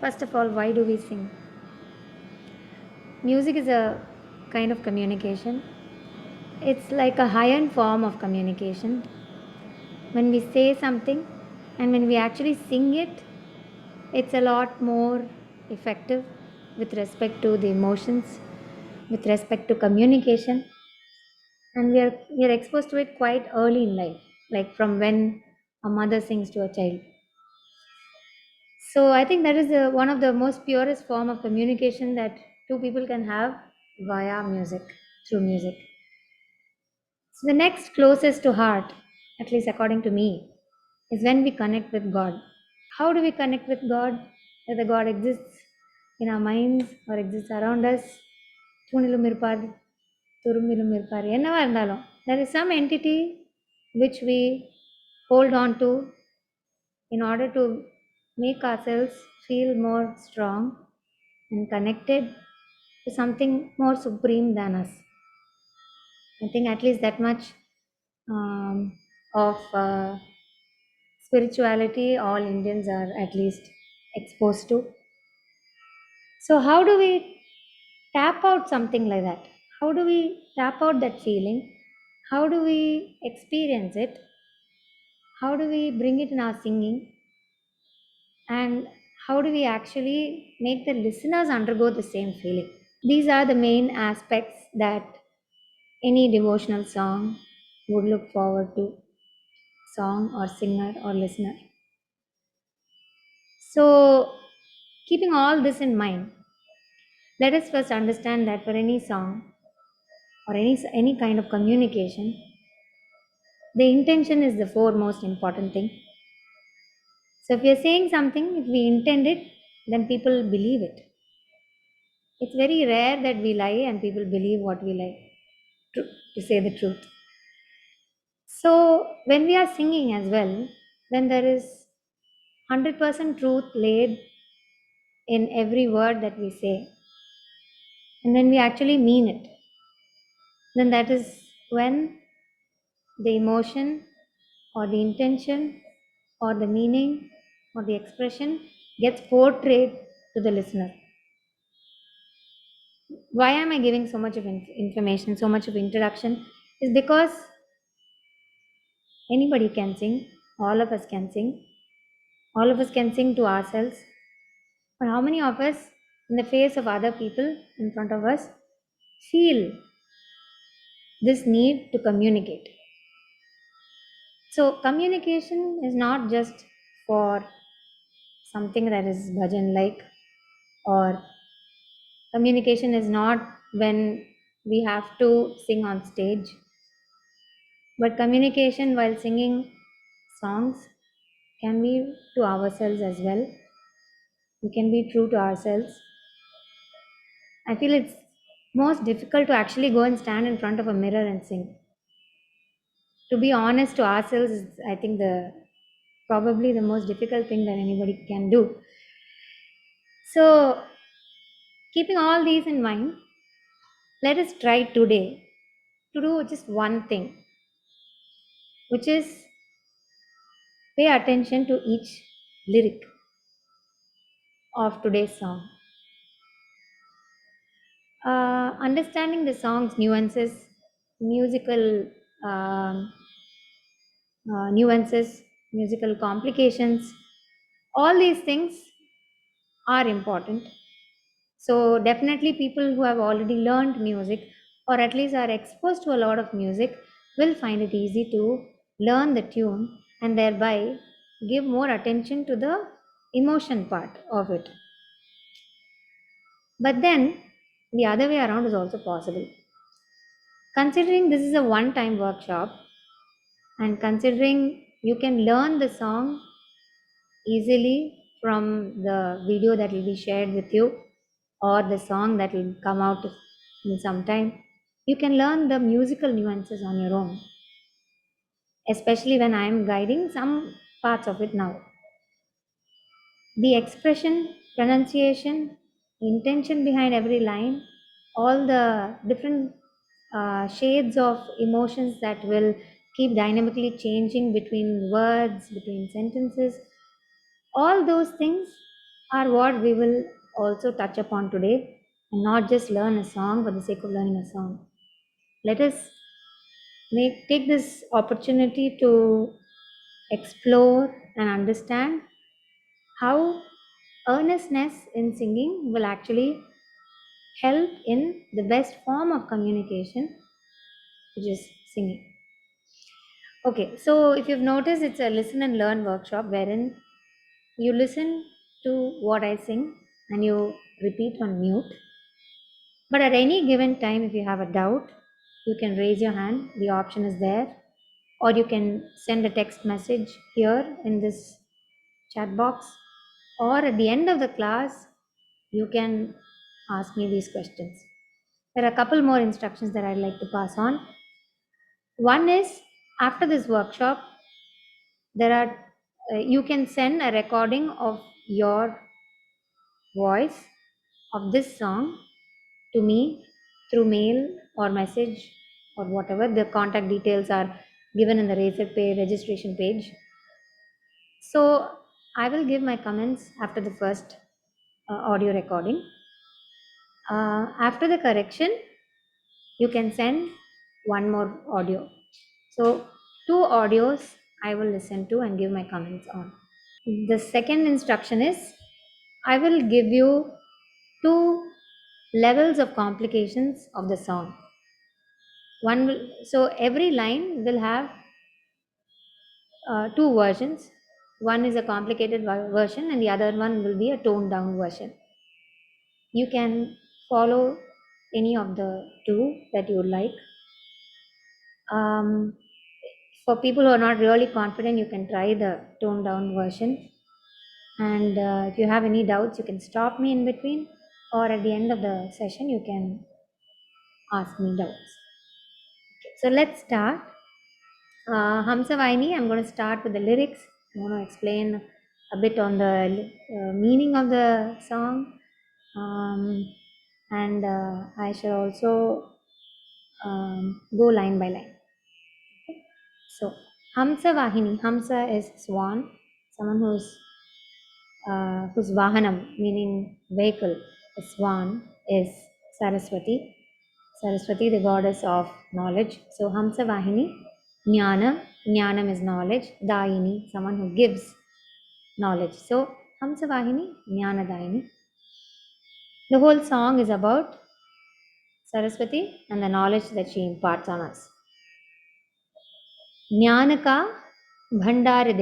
First of all, why do we sing? Music is a kind of communication. It's like a high-end form of communication. When we say something and when we actually sing it, it's a lot more effective with respect to the emotions, with respect to communication, and we are exposed to it quite early in life, like from when a mother sings to a child. So I think that is one of the most purest form of communication that two people can have via music, through music. So the next closest to heart, at least according to me, is when we connect with God. How do we connect with God? Whether God exists in our minds or exists around us, தூணிலும் இருப்பார், துரும்பிலும் இருப்பார், என்னவா இருந்தாலும், there is some entity which we hold on to in order to make ourselves feel more strong and connected to something more supreme than us. I think at least that much of spirituality all Indians are at least exposed to. So, how do we tap out something like that? How do we tap out that feeling? How do we experience it? How do we bring it in our singing? And how do we actually make the listeners undergo the same feeling? These are the main aspects that any devotional song would look forward to, song or singer or listener. So, keeping all this in mind, let us first understand that for any song or any kind of communication, the intention is the foremost important thing. So, if we are saying something, if we intend it, then people believe it. It's very rare that we lie and people believe what we lie, to say the truth. So, when we are singing as well, when there is 100% truth laid in every word that we say, and when we actually mean it, then that is when the emotion or the intention or the meaning or the expression gets portrayed to the listener. Why am I giving so much of information, so much of introduction? Is because anybody can sing, all of us can sing, all of us can sing to ourselves. But how many of us, in the face of other people in front of us, feel this need to communicate? So, communication is not just for something that is bhajan like, or communication is not when we have to sing on stage, but communication while singing songs can be to ourselves as well. We can be true to ourselves. I feel it's most difficult to actually go and stand in front of a mirror and sing. To be honest to ourselves is, I think, the probably the most difficult thing that anybody can do. So, keeping all these in mind, let us try today to do just one thing, which is pay attention to each lyric of today's song. Understanding the song's nuances, musical um, nuances, musical complications, all these things are important. So, definitely, people who have already learned music or at least are exposed to a lot of music will find it easy to learn the tune and thereby give more attention to the emotion part of it. But then, the other way around is also possible. Considering this is a one time workshop and considering you can learn the song easily from the video that will be shared with you or the song that will come out in some time, you can learn the musical nuances on your own, especially when I am guiding some parts of it now. The expression, pronunciation, intention behind every line, all the different shades of emotions that will keep dynamically changing between words, between sentences, all those things are what we will also touch upon today, and not just learn a song for the sake of learning a song. Let us take this opportunity to explore and understand how earnestness in singing will actually help in the best form of communication, which is singing. Okay, so if you've noticed, it's a listen and learn workshop wherein you listen to what I sing and you repeat on mute. But at any given time, if you have a doubt, you can raise your hand. The option is there. Or you can send a text message here in this chat box. Or at the end of the class, you can ask me these questions. There are a couple more instructions that I'd like to pass on. One is after this workshop, there are you can send a recording of your voice of this song to me through mail or message or whatever. The contact details are given in the Razer Pay registration page. So I will give my comments after the first audio recording. After the correction, you can send one more audio. So two audios I will listen to and give my comments on. The second instruction is I will give you two levels of complications of the song. So every line will have two versions. One is a complicated version and the other one will be a toned down version. You can follow any of the two that you would like. For people who are not really confident, you can try the toned down version. And if you have any doubts, you can stop me in between, or at the end of the session, you can ask me doubts. Okay, so let's start. hamsavAhinI, I'm going to start with the lyrics. I'm going to explain a bit on the meaning of the song. And I shall also go line by line. Okay. So, hamsavAhinI, Hamsa is swan, someone whose vahanam, meaning vehicle, the swan, is Saraswati. Saraswati, the goddess of knowledge. So hamsavAhinI, gnAna, gnAnam is knowledge, dAyinI, someone who gives knowledge. So hamsavAhinI, gnAnadAyinI. The whole song is about Saraswati and the knowledge that she imparts on us. gnAnaka bhanDAr.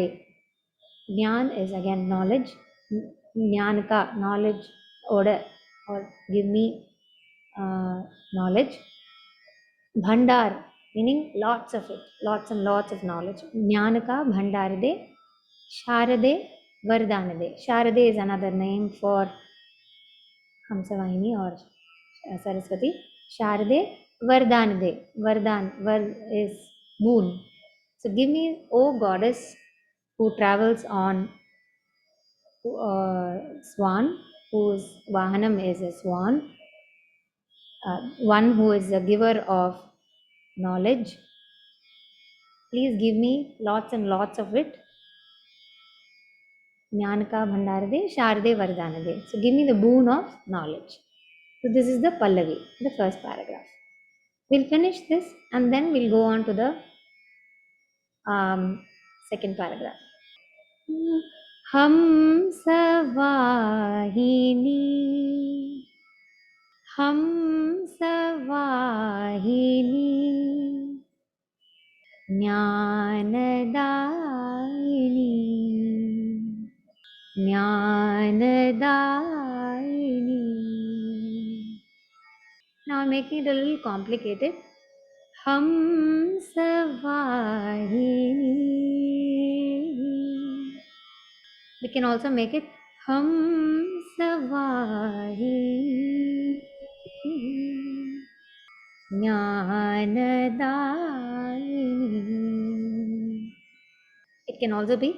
Gnan is again knowledge. gnAnaka, knowledge, order, or give me knowledge. bhanDAr, meaning lots of it, lots and lots of knowledge. gnAnaka bhanDAr. shAradE vardAn. shAradE is another name for hamsavAhinI or Saraswati. shAradE vardAn. vardAn, var is boon. So give me, O goddess who travels on swan, whose vahanam is a swan, one who is a giver of knowledge. Please give me lots and lots of it. gnAnaka bhanDAr. shAradE vardAn. So give me the boon of knowledge. So this is the Pallavi, the first paragraph. We'll finish this and then we'll go on to the second paragraph. hamsavAhinI, hamsavAhinI, gnAnadAyinI, gnAnadAyinI. Now I'm making it a little complicated. hamsavAhinI. We can also make it hamsavAhinI, gnAnadAyinI. It can also be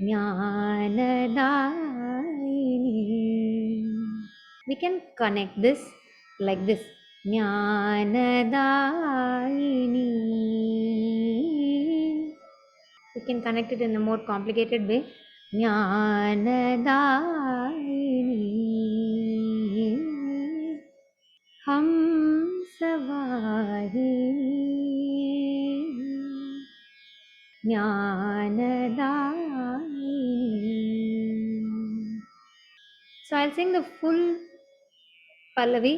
gnAnadAyinI. We can connect this like this. gnAnadAyinI. We can connect it in a more complicated way. gnAnadAyinI hamsavAhinI gnAnadAyinI. So I'll sing the full Pallavi,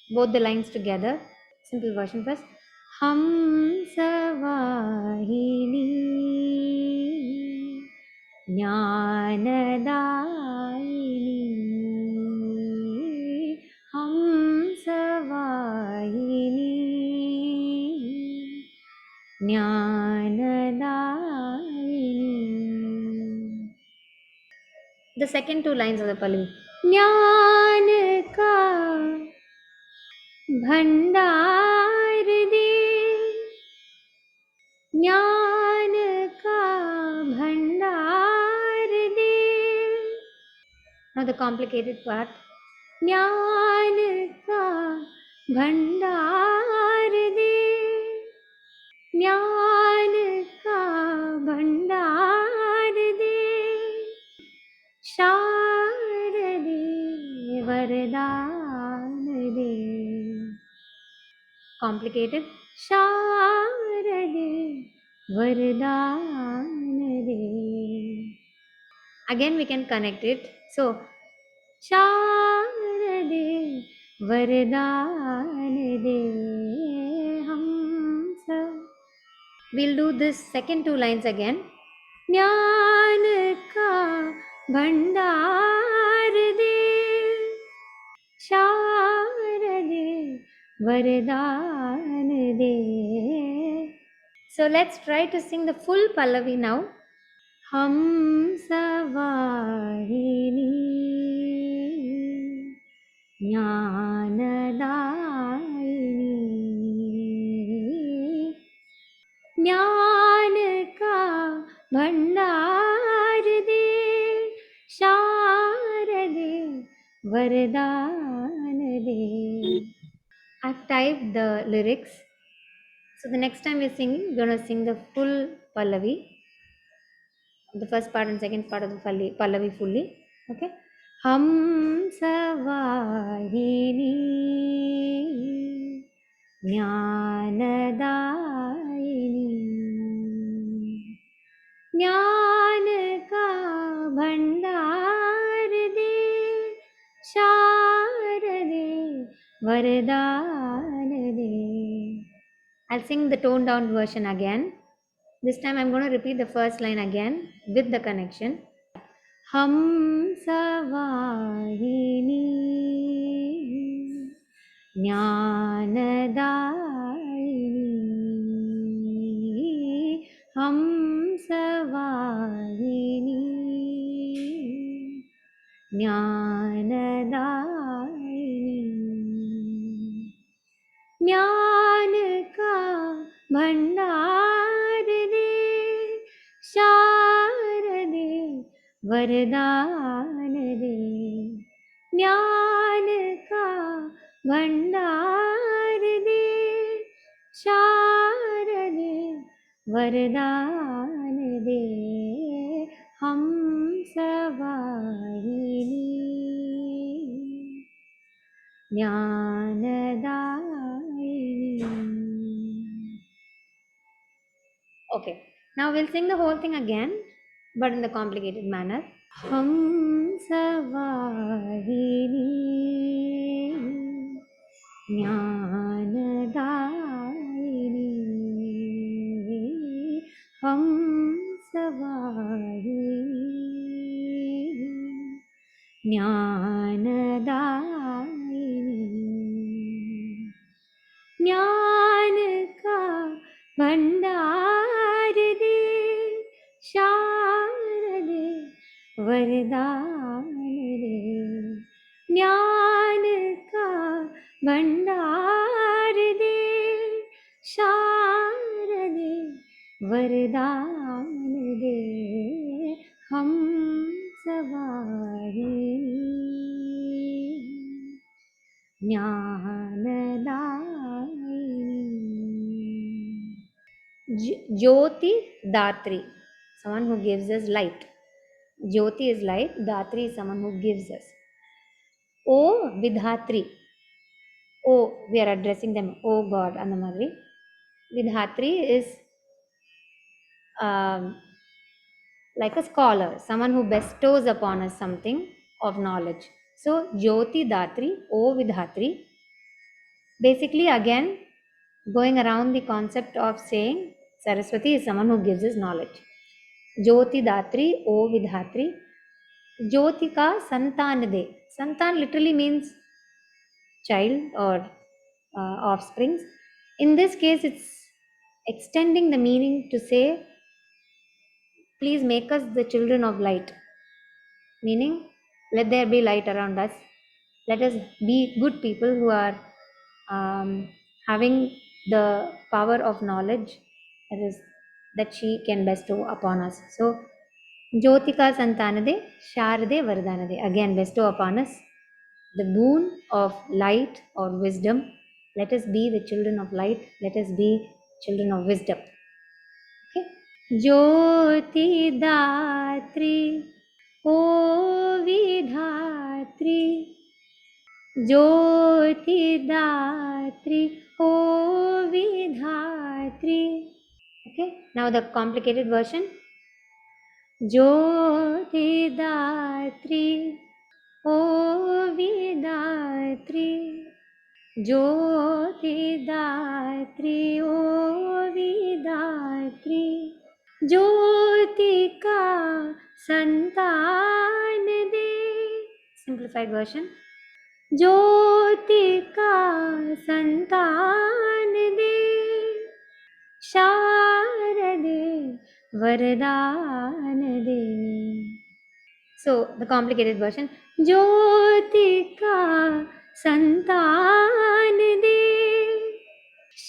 both the lines together. Simple version first. hamsavAhinI gnAnadAyinI hamsavAhinI gnAnadAyinI. The second two lines of the Pallavi. ज्ञान का भंडार दे, ज्ञान का भंडार दे. Now the complicated part. ज्ञान का भंडार दे, ज्ञान का भंडार दे. शAradE वरदान दे. Complicated. शAradE वरदान दे. Again we can connect it. So शAradE वरदान दे हम सब. We'll do this second two lines again. ज्ञान का भंडार दे, शAradE वरदान दे. So let's try to sing the full Pallavi now. hamsavAhinI gnAnadAyinI ज्ञान का भंडार दे, शAradE वरदान दे. I've typed the lyrics. So the next time we're singing, we're going to sing the full Pallavi. The first part and second part of the Pallavi fully. Okay. hamsavAhinI gnAnadAyinI ज्ञान का भंडार दे, शAradE वरदान दे. I'll sing the toned down version again. This time I'm going to repeat the first line again with the connection. hamsavAhinI gnAnadAyinI hamsavAhinI gnAnadAyinI ज्ञान का भंडार दे, शAradE वरदान दे. ज्ञान का भंडार दे, शAradE वरदान दे hamsavAhinI gnAnadAyinI. Okay, now we'll sing the whole thing again, but in the complicated manner. hamsavAhinI gnAnadAyinI hamsavAhinI gnAnadAyinI ज्ञान का भंडार दे, शAradE वरदान दे. ज्ञान का भंडार दे, शAradE वरदान दे hamsavAhinI gnAnadAyinI. jyOti dhAtri, someone who gives us light. Jyoti is light, dhAtri is someone who gives us. O vidhAtri. O, we are addressing them. O God, and the Madri. vidhAtri is like a scholar, someone who bestows upon us something of knowledge. So, Jyoti dhAtri, O vidhAtri. Basically, again, going around the concept of saying Saraswati is someone who gives us knowledge. Jyoti dhAtri, O vidhAtri. Jyoti ka santAn de. Santan literally means child or offsprings. In this case, it's extending the meaning to say, please make us the children of light. Meaning, let there be light around us. Let us be good people who are having the power of knowledge that she can bestow upon us. So, Jyotika Santanade, shAradE vardAnade. Again, bestow upon us the boon of light or wisdom. Let us be the children of light. Let us be children of wisdom. Okay. Jyoti dhAtri, O vidhAtri. Jyoti dhAtri, O vidhAtri. Okay. Now the complicated version. Jyoti dhAtri, O vidhAtri. Jyoti dhAtri, O vidhAtri. Jyoti ka santan de. Simplified version. Jyoti ka santan de. shAradE vardAn de. So the complicated version. Jyoti ka santan de.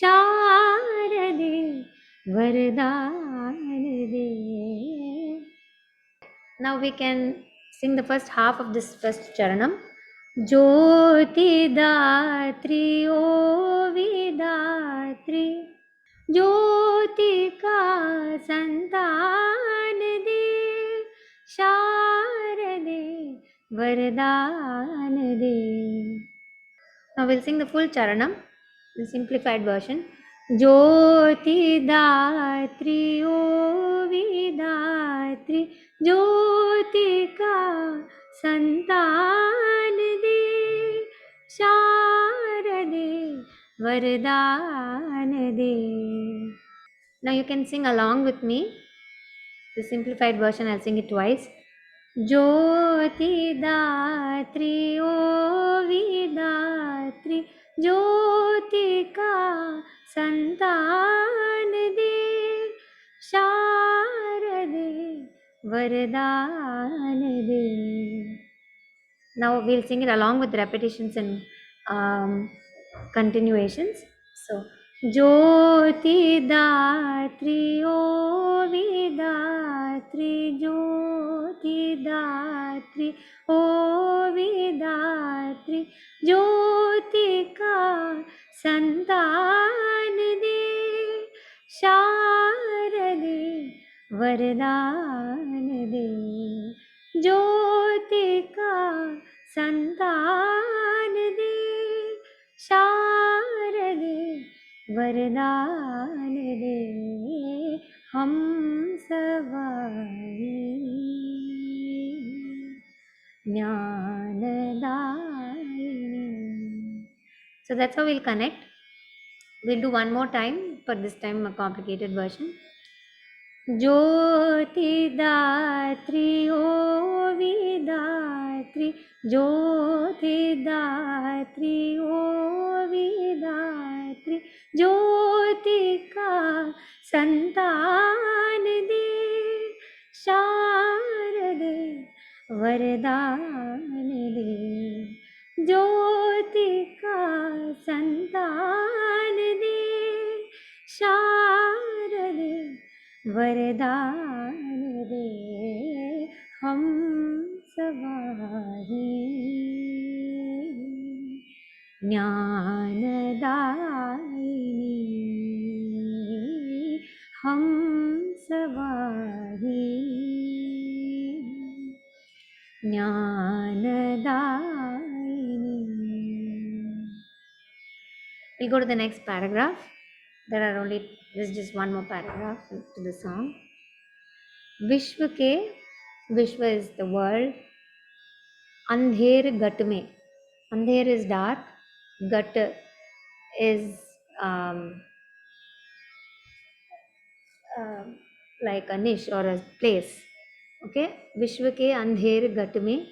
shAradE vardAn de. Now we can sing the first half of this first charanam. Jyoti dhAtri, O vidhAtri. Jyoti ka santan de. shAradE vardAn de. Now we'll sing the full charanam, the simplified version. Jyoti dhAtri, O vidhAtri. Jyoti ka santan de. shAradE vardAn de. Now you can sing along with me. The simplified version, I'll sing it twice. Jyoti dhAtri, O vidhAtri. Jyoti ka santan de. shAradE vardAn de. Now we'll sing it along with repetitions and continuations. So, Jyoti dhAtri, O vidhAtri. Jyoti dhAtri, O vidhAtri. Jyoti ka santan de. shAradE vardAn de. Jyoti ka santan de. shAradE vardAn de. hamsavAhinI gnAnadAyinI. So that's how we'll connect. We'll do one more time, but this time a complicated version. Jyoti dhAtri, O vidhAtri. Jyoti dhAtri, O vidhAtri. Jyoti ka santan de. shAradE vardAn de. Jyoti ka santan de. shAradE vardAn de. hamsavAhinI gnAnadAyinI hamsavAhinI gnyAnadAyinI. We'll go to the next paragraph. There's just one more paragraph to the song. Vishw ke, Vishwa is the world. andHEr ghaT mein. andHEr is dark. ghaT is like a niche or a place. Okay. Vishw ke andher ghat mein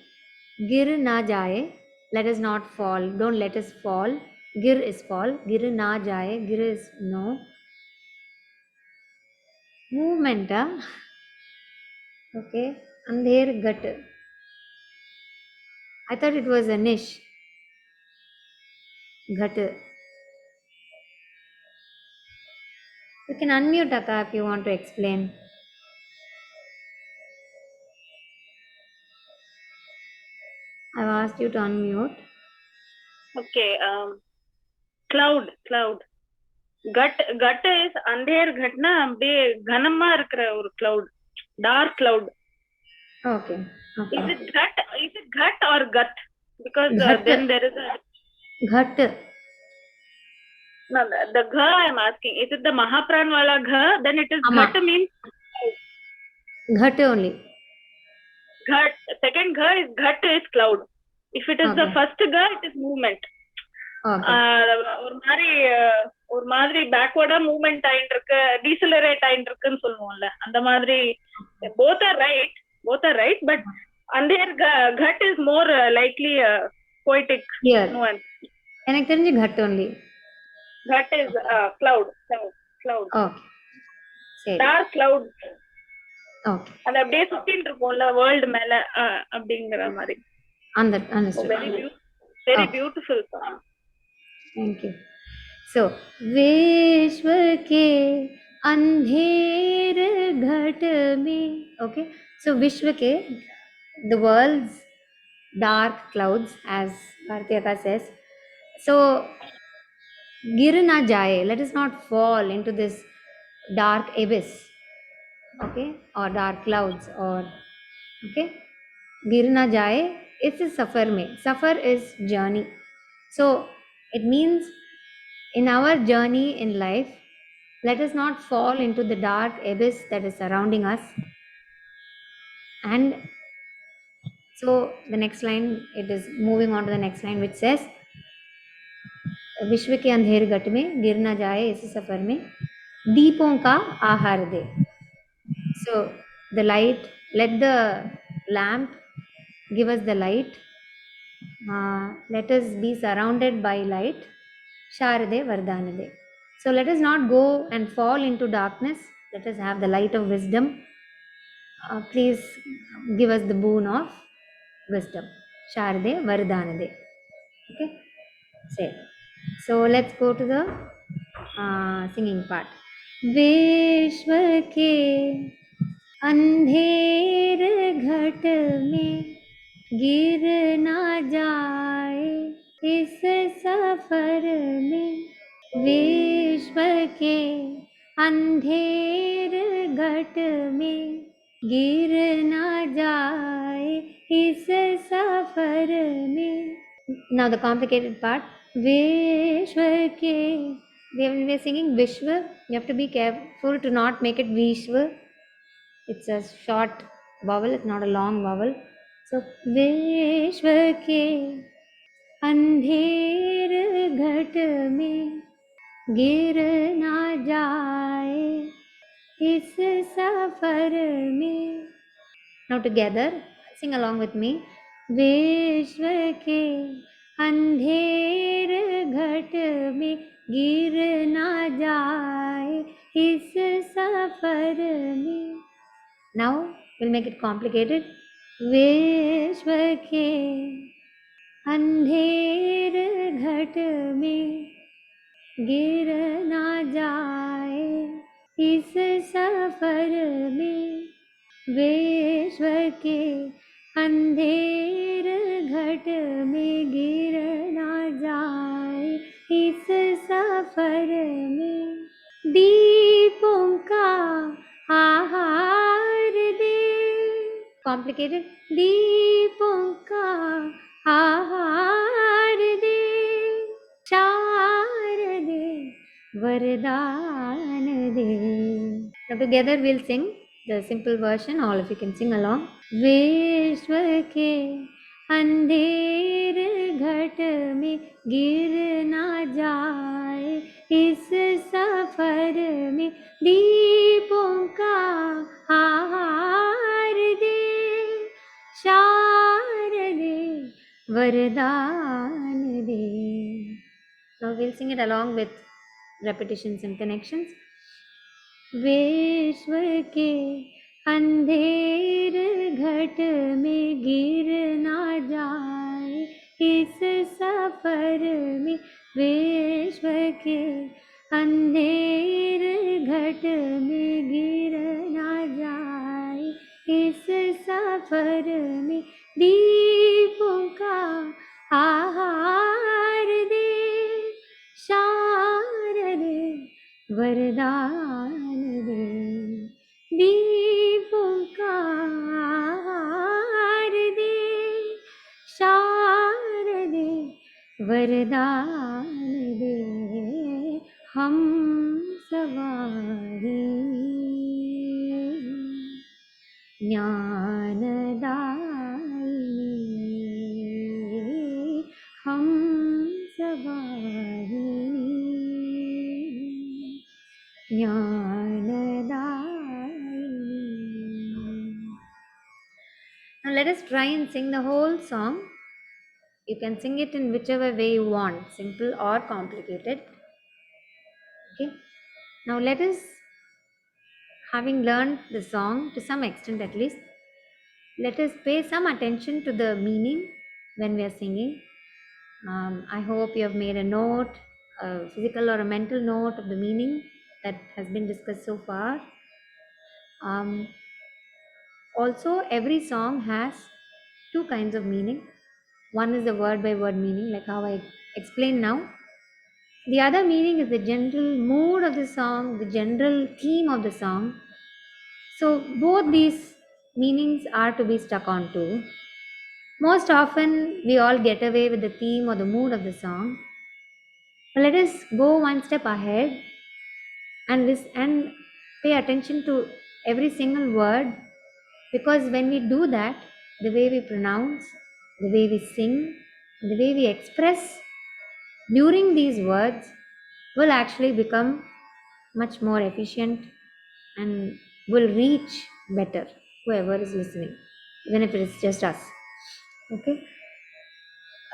gir na jaye. Let us not fall. Don't let us fall. Gir is fall. Gir na jaye. Gir is no. Movement. Okay. Andher ghat. I thought it was a niche. Ghat. You can unmute, Akka, if you want to explain. I've asked you to unmute. Okay. Cloud. Gut is andher ghatna அப்படியே கனமா இருக்கிற ஒரு cloud, dark cloud. Okay. Is it ghat or gut? Because then there is a ghat. No, the gha I'm asking. Is it the Mahapran wala gha? Then it is Ama. ghat means Ghat only. Ghat. Second gha is ghat is cloud. If it is the first gha, it is movement. ஒரு மாதிரி பேக்வர்டா movement ஆயிட்டு இருக்கு, டீசலரேட் ஆயிட்டு இருக்குன்னு சொல்லுவோம்ல, அந்த மாதிரி both are right but andher ghat is more likely poetic nuance. எனக்கு தெரிஞ்சு ghat only. Ghat is cloud. Okay. Dark cloud. Okay. அது அப்படியே சுத்திட்டு இருக்கும்ல வேர்ல்ட் மேல அப்படிங்கிற மாதிரி. Understood. Very beautiful song. Thank you. So, vishw ke andher ghat mein. Okay. So, vishw ke, the world's dark clouds, as Bhartiyaka says. So, gir na jaye. Let us not fall into this dark abyss. Okay. Or dark clouds. Or okay. Gir na jaye. It's a safar mein. Safar is journey. So, it means in our journey in life, let us not fall into the dark abyss that is surrounding us. And so the next line, it is moving on to the next line, which says, विश्व के अंधेर गट में गिर ना जाए इस सफर में दीपों का आहार दे. So the light, let the lamp give us the light. Let us be surrounded by light. shAradE vardAn de. So let us not go and fall into darkness. Let us have the light of wisdom. Please give us the boon of wisdom. shAradE vardAn de. Okay. So let's go to the singing part. विश्व के अंधेर घट में गिर ना जाए इस सफर में. विश्व के अंधेर घट में गिर ना जाए इस सफर में. Now the complicated part. Vishwa ke. When we are singing Vishwa, you have to be careful to not make it Vishwa. It's a short vowel, it's not a long vowel. So Vishwa ke andher ghat mein gir na jaye is safar mein. Now together, sing along with me. विश्व के अंधेर घट में गिर ना जाए इस सफर में. Now we'll make it complicated. विश्व के अंधेर घट में गिर ना जाए इस सफर में. विश्व के अंधेर घट में गिर ना जाए इस सफर में. दीपों का आहार दे. complicated. दीपों का आहार दे, शारदे वरदान दे. Now together we'll sing the simple version. All of you can sing along. विश्व के अंधेर घट में गिर ना जाए, इस सफर में दीपों का आहार दे, शारदे वरदान दे. Now we'll sing it along with repetitions and connections. विश्व के अंधेर घट में गिर ना जाए, इस सफर में विश्व के अंधेर घट में गिर ना जाए, इस सफर में दीपों का आहार दे, शारदे वरदान दे. दीपों का आहार दे, शारदे वरदान दे. हम सवारी gnAnadAyinI, हम सवारी gnAnadAyinI. Now let us try and sing the whole song. You can sing it in whichever way you want, simple or complicated. Okay. Now let us, having learned the song to some extent at least, let us pay some attention to the meaning when we are singing. I hope you have made a note, a physical or a mental note of the meaning that has been discussed so far. Also, every song has two kinds of meaning. One is the word by word meaning, like how I explained now. The other meaning is the general mood of the song, the general theme of the song. So, both these meanings are to be stuck onto. Most often, we all get away with the theme or the mood of the song. But let us go one step ahead and pay attention to every single word, because when we do that, the way we pronounce, the way we sing, the way we express during these words will actually become much more efficient and will reach better whoever is listening, even if it is just us. Okay.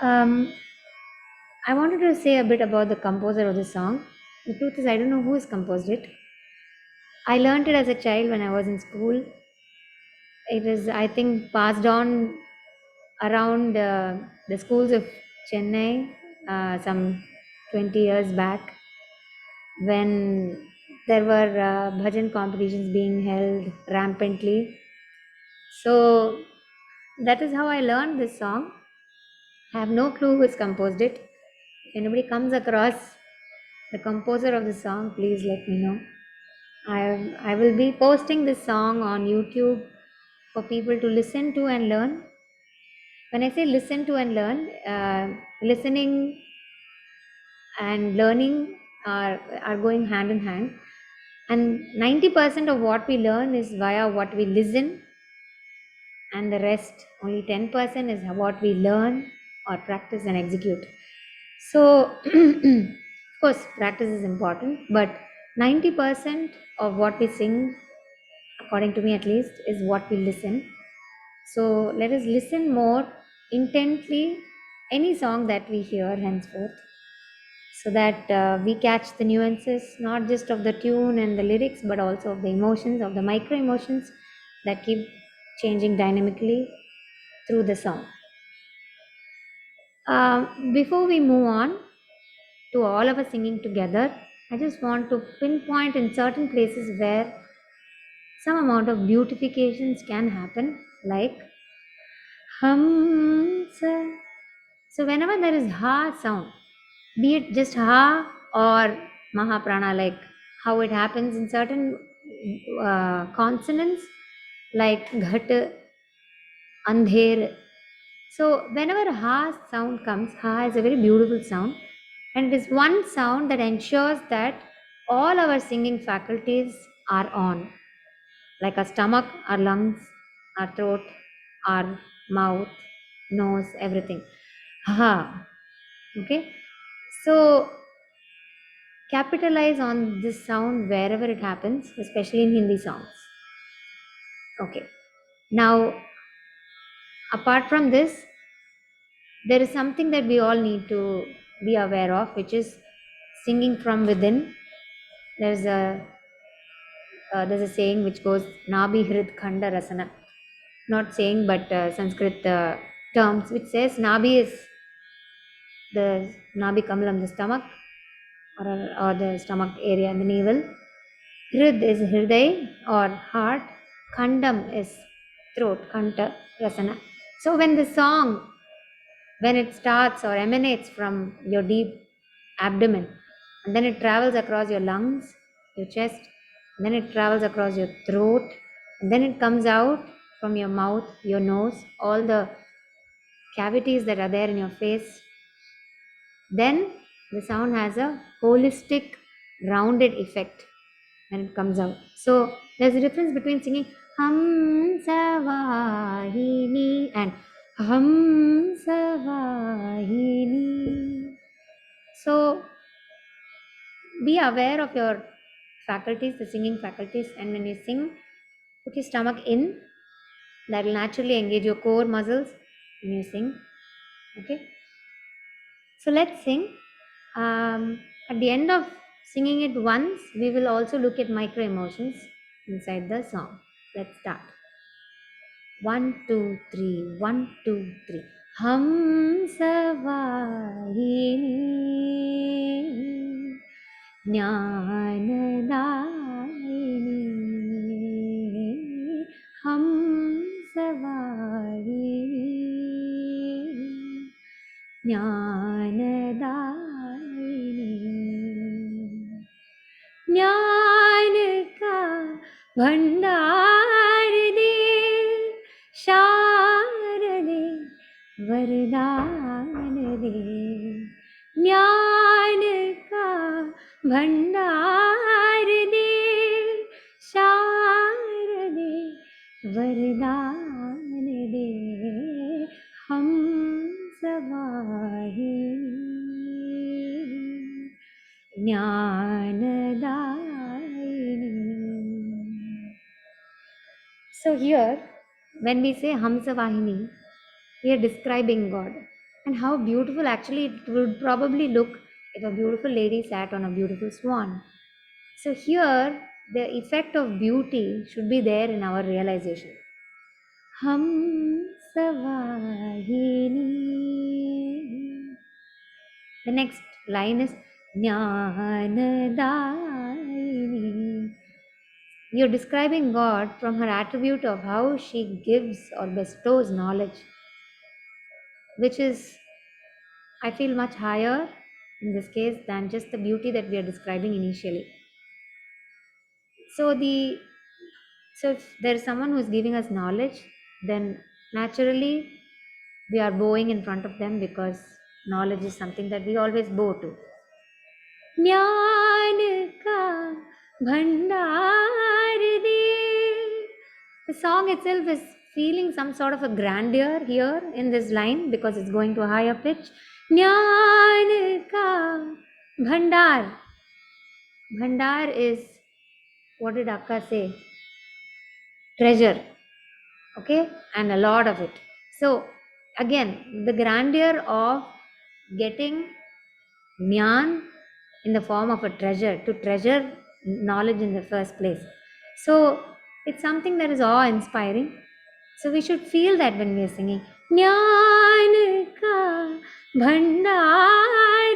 I wanted to say a bit about the composer of the song. The truth is, I don't know who has composed it. I learned it as a child when I was in school. It is, I think, passed on around the schools of Chennai some 20 years back, when there were bhajan competitions being held rampantly. So that is how I learned this song. I have no clue who has composed it. If anybody comes across the composer of the song, please let me know. I will be posting this song on YouTube for people to listen to and learn. When I say listen to and learn, listening and learning are going hand in hand. And 90% of what we learn is via what we listen, and the rest, only 10%, is what we learn or practice and execute. So, of course, practice is important, but 90% of what we sing, according to me at least, is what we listen. So, let us listen more intently any song that we hear henceforth, so that we catch the nuances, not just of the tune and the lyrics, but also of the emotions, of the micro emotions that keep changing dynamically through the song. Before we move on to all of us singing together, I just want to pinpoint in certain places where some amount of beautifications can happen, like hamsa. So whenever there is ha sound, be it just ha or mahaprana, like how it happens in certain consonants like ghaT, andhEr. So whenever ha sound comes, ha is a very beautiful sound, and it is one sound that ensures that all our singing faculties are on, like our stomach, our lungs, our throat, our mouth, nose, everything. Ha. Okay. So capitalize on this sound wherever it happens, especially in Hindi songs. Okay. Now, apart from this, there is something that we all need to be aware of, which is singing from within. There's a there's a saying which goes Nabi Hrid Khanda Rasana. Not saying, but Sanskrit terms, which says Nabi is the Nabi Kamalam, the stomach, or the stomach area and the navel. Hrid is Hriday or heart. Khandam is throat, Kanta Rasana. So when the song, when it starts or emanates from your deep abdomen, and then it travels across your lungs, your chest, and then it travels across your throat, and then it comes out from your mouth, your nose, all the cavities that are there in your face, then the sound has a holistic, rounded effect when it comes out. So there's a difference between singing hamsavAhinI and hamsavAhinI. So be aware of your faculties, the singing faculties, and when you sing, put your stomach in. That will naturally engage your core muscles when you sing. Okay. So let's sing. At the end of singing it once, we will also look at micro emotions inside the song. Let's start. 1, 2, 3, 1, 2, 3. hamsavAhinI gnAnadAyinI hamsavAhinI gnAnadAyinI ज्ञान का भंडार दे शारदे वरदान दे ज्ञान का भंडार दे शारदे वरदान दे हम सवाहिनी gnAnadAyinI. So here, when we say hamsavAhinI, we are describing God. And how beautiful actually it would probably look if a beautiful lady sat on a beautiful swan. So here, the effect of beauty should be there in our realization. hamsavAhinI. The next line is gnAnadAyinI. You're describing God from her attribute of how she gives or bestows knowledge, which is, I feel, much higher in this case than just the beauty that we are describing initially. So if there is someone who is giving us knowledge, then naturally we are bowing in front of them because knowledge is something that we always bow to. ज्ञान का भंडार दे. The song itself is feeling some sort of a grandeur here in this line because it's going to a higher pitch. ज्ञान का bhandar. Bhandar is, what did Akka say? Treasure. Okay, and a lot of it. So again, the grandeur of getting gnAn in the form of a treasure, to treasure knowledge in the first place. So it's something that is awe-inspiring. So we should feel that when we are singing. gnAn ka bhandar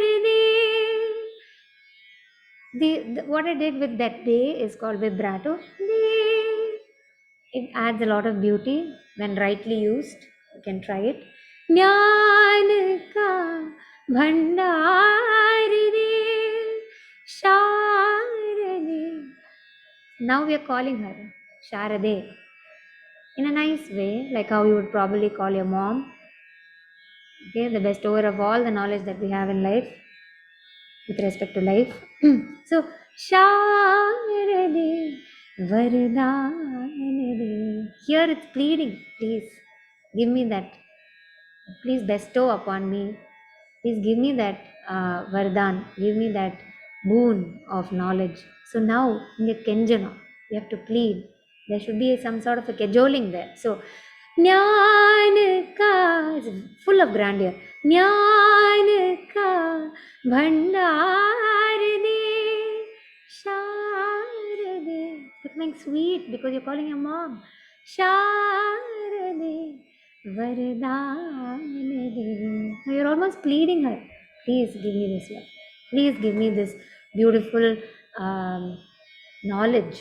de. What I did with that de is called vibrato. De. It adds a lot of beauty when rightly used. You can try it. gnAn ka bhandar de sharade. Now we are calling her sharade. in a nice way, like how you would probably call your mom. Okay, the bestower of all the knowledge that we have in life with respect to life. So, sharade vardAn. Here it's pleading, please give me that, please bestow upon me, please give me that vardAn, give me that boon of knowledge. So now in the kenjana you have to plead, there should be some sort of a cajoling there. So gnAn ka is full of grandeur. gnAn ka bhanDAr de shAradE. It's becoming sweet because you're calling your mom. shAradE vardAn de. You're almost pleading her. Please give me this love. Please give me this beautiful um, knowledge,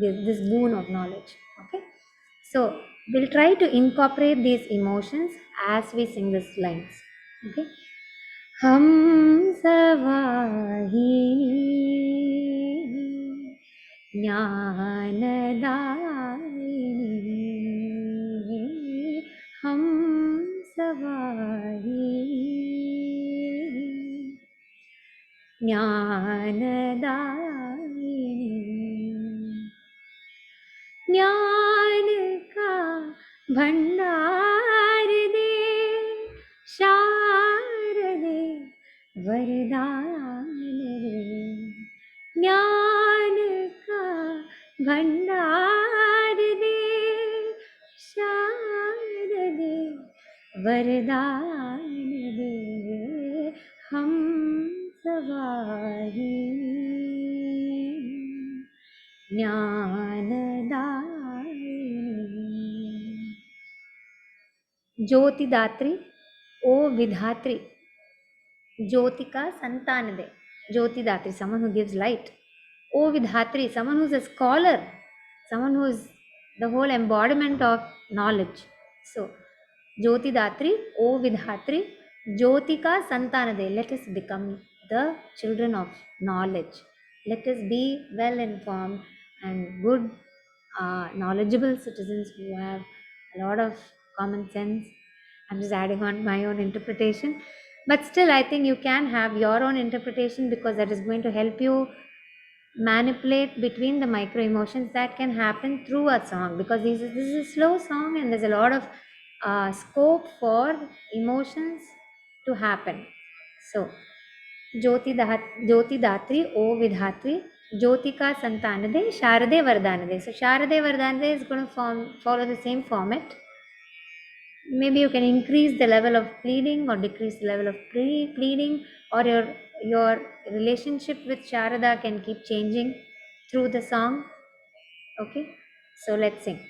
this boon of knowledge. Okay, so we'll try to incorporate these emotions as we sing these lines. Okay, hamsavAhinI gnAnadAyinI hamsavAhinI gnAnadAyinI gnAन का भंडार दे शAradE वरदान दे gnAन का भंडार दे शAradE वरदान दे हम सवाहिनी gnAnadAyinI jyOti dhAtri o vidhAtri jyOti ka santAn de jyOti dhAtri, someone who gives light. O vidhAtri, someone who's a scholar, someone who's the whole embodiment of knowledge. So jyOti dhAtri o vidhAtri jyOti ka santAn de. Let us become the children of knowledge. Let us be well informed and good, knowledgeable citizens who have a lot of common sense. I'm just adding on my own interpretation, but still I think you can have your own interpretation, because that is going to help you manipulate between the micro emotions that can happen through a song, because this is a slow song and there's a lot of scope for emotions to happen. So jyOti dhAtri o vidhAtri jyOti ka santAn de shAradE vardAn de. So shAradE vardAn de is going to follow the same format. Maybe you can increase the level of pleading or decrease the level of pleading, or your relationship with Sharada can keep changing through the song. Okay, so let's sing.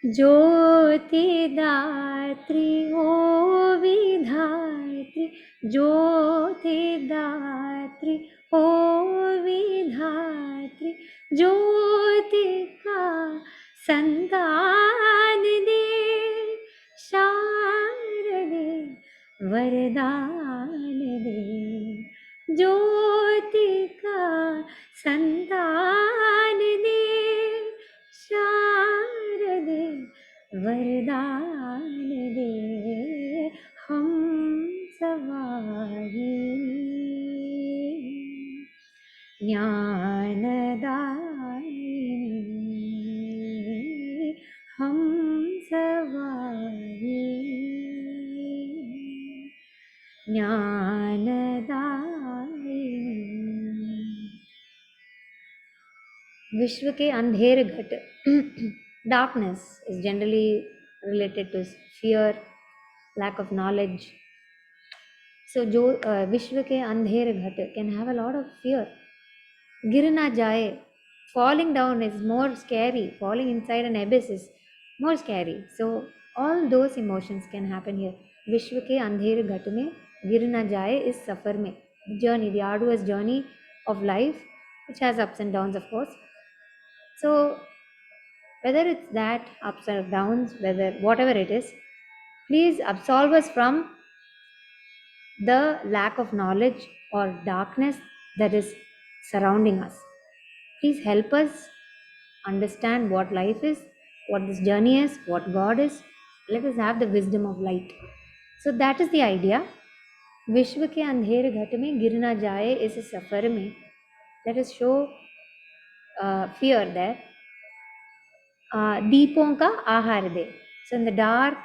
jyOti dhAtri o vidhAtri jyOti dhAtri o vidhAtri jyOti ka santAn de shAradE vardAn de jyOti ka santAn de shAradE vardAन de हम सवाहिनी gnAnadAyinI हम सवाहिनी gnAnadAyinI विश्व के अंधेर घट. Darkness is generally related to fear, lack of knowledge. So विश्व के अंधेर घट can have a lot of fear. गिर ना जाए, falling down is more scary, falling inside an abyss is more scary. So all those emotions can happen here. विश्व के अंधेर घट में गिर ना जाए इस सफर में, journey, the arduous journey of life, which has ups and downs of course. So whether it's that ups or downs, whatever it is, please absolve us from the lack of knowledge or darkness that is surrounding us. Please help us understand what life is what this journey is, what God is. Let us have the wisdom of light. So that is the idea. विश्व के अंधेर घट में गिर ना जाए इस सफर में. Let us show fear there. दीपों का आहार दे. So in the dark,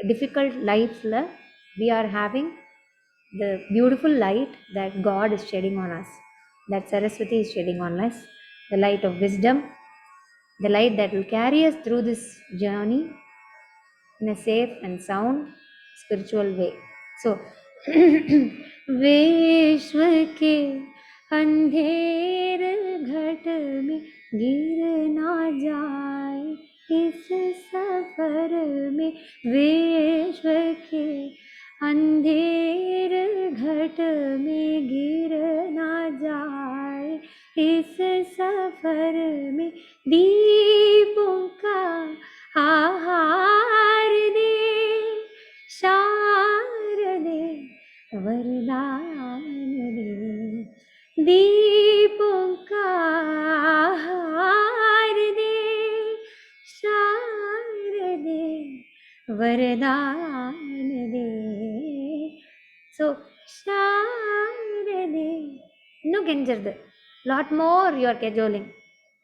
difficult life, we are having the beautiful light that God is shedding on us, that Saraswati is shedding on us, the light of wisdom, the light that will carry us through this journey in a safe and sound spiritual way. So, विश्व के अंधेर घट में गिर ना जाए इस सफर में. विश्व के अंधेर घट में गिर ना जाए इस सफर में. दीपों का आहार दे शAradE वरदान दे. दीपों का आहार दे शAradE वरदान दे. So shAradE. No Genjarde. Lot more you are cajoling.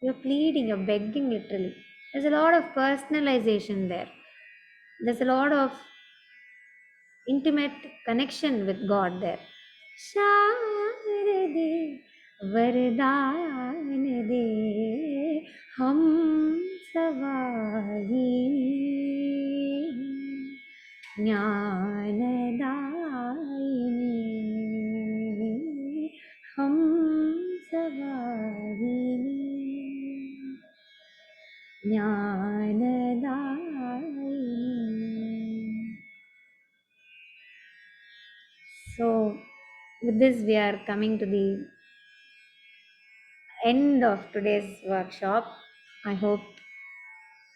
You're pleading, you're begging literally. There's a lot of personalization there. There's a lot of intimate connection with God there. shAradE वरदान दे hamsavAhinI gnAnadAyinI hamsavAhinI gnAnadAyinI. So, with this, we are coming to the end of today's workshop. I hope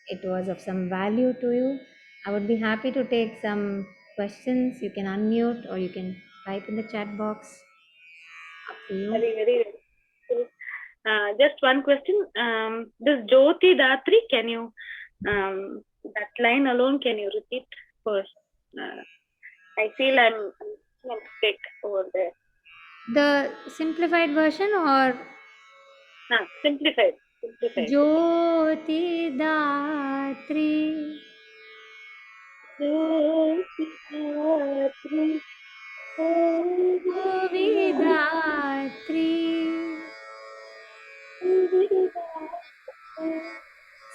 it was of some value to you. I would be happy to take some questions. You can unmute or you can type in the chat box. Up to you. Very. Just one question. This jyOti dhAtri, can you, that line alone, can you repeat first? I feel I'm making a mistake over there. The simplified version or Simplified. jyOti dhAtri. jyOti dhAtri. vidhAtri.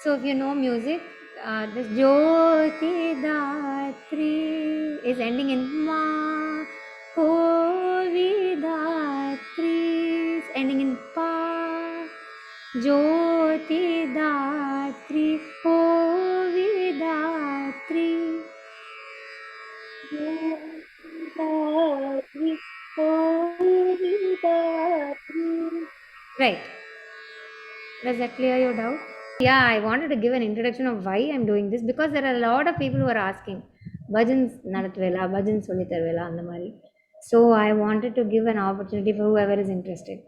So if you know music, this jyOti dhAtri is ending in ma. vidhAtri is ending in pa. jyOti dhAtri vidhAtri. Right. Does that clear your doubt? Yeah, I wanted to give an introduction of why I'm doing this because there are a lot of people who are asking Bhajans nadathuvela, Bhajans solli tharuvela andha mari. So I wanted to give an opportunity for whoever is interested.